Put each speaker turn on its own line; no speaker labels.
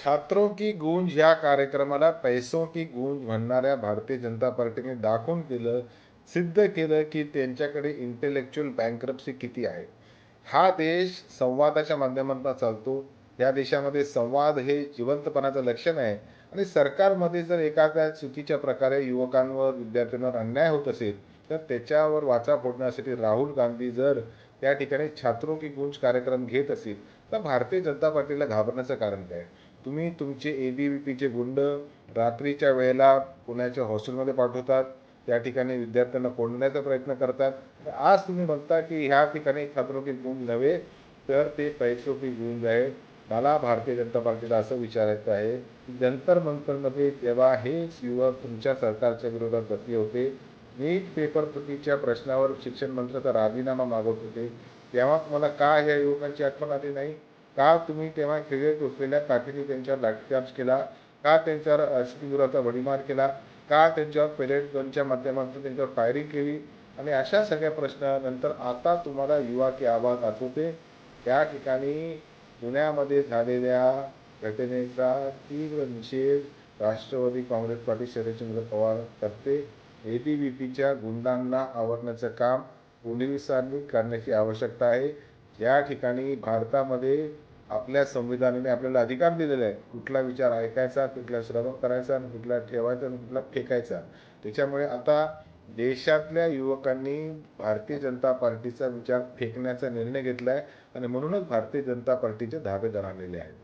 छात्रों की गूंज या कार्यक्रमाला पैसों की गूंज म्हणणाऱ्या भारतीय जनता पार्टीने दाखवून दिलं, सिद्ध केलं, की त्यांच्याकडे इंटेलेक्चुअल बँक्रप्सी किती आहे. हा देश संवादाच्या माध्यमातून चालतो. या देशामध्ये संवाद हे जिवंतपणाचं लक्षण आहे आणि सरकारमध्ये जर एखाद्या चुकीच्या प्रकारे युवकांवर, विद्यार्थ्यांवर अन्याय होत असेल, तर त्याच्यावर वाचा फोडण्यासाठी राहुल गांधी जर त्या ठिकाणी छात्रों की गूंज कार्यक्रम घेत असतील, तर भारतीय जनता पार्टीला घाबरण्याचं कारण काय? तुम्ही तुमचे ए-बी-व्ही-पीचे गुंड रात्रीच्या वेळेला पुण्याच्या हॉस्टेलमध्ये पाठवतात. त्या ठिकाणी विद्यार्थ्यांना कोंडण्याचा प्रयत्न करतात. तर आज तुम्ही म्हणता, की ह्या ठिकाणी छात्रों की गूंज नव्हे, तर ते पैसों की गूंज आहे. मला भारतीय जनता पार्टीला असं विचारायचं आहे, की जंतर मंतरमध्ये जेव्हा हेच युवक तुमच्या सरकारच्या विरोधात बसले होते, नीट पेपर फुटीच्या प्रश्नावर शिक्षण मंत्र्याचा राजीनामा मागत होते, तेव्हा तुम्हाला का ह्या युवकांची आठवण आली नाही? का तुम्ही तेव्हा खेळत असलेल्या काठीने त्यांच्यावर लाठीचार्ज केला? का त्यांच्यावर अश्रुधुराचा भडीमार केला? का त्यांच्यावर पेलेट गनच्या माध्यमातून त्यांच्यावर फायरिंग केली? आणि अशा सगळ्या प्रश्नानंतर आता तुम्हाला युवा की आवाज आठवते. त्या ठिकाणी पुण्यामध्ये झालेल्या घटनेचा तीव्र निषेध राष्ट्रवादी काँग्रेस पार्टी शरदचंद्र पवार करते. ए-बी-व्ही-पीच्या गुंडांना आवरण्याचं काम पोलिसांनी करण्याची आवश्यकता आहे. या ठिकाणी भारतामध्ये आपल्या संविधानाने आपल्याला अधिकार दिलेला आहे. कुठला विचार ऐकायचा, कुठला श्रवण करायचा आणि कुठला ठेवायचा आणि कुठला फेकायचा. त्याच्यामुळे आता देशातल्या युवकांनी भारतीय जनता पार्टीचा विचार फेकण्याचा निर्णय घेतला आहे आणि म्हणूनच भारतीय जनता पार्टीचे धाबे दणाणलेले आहेत.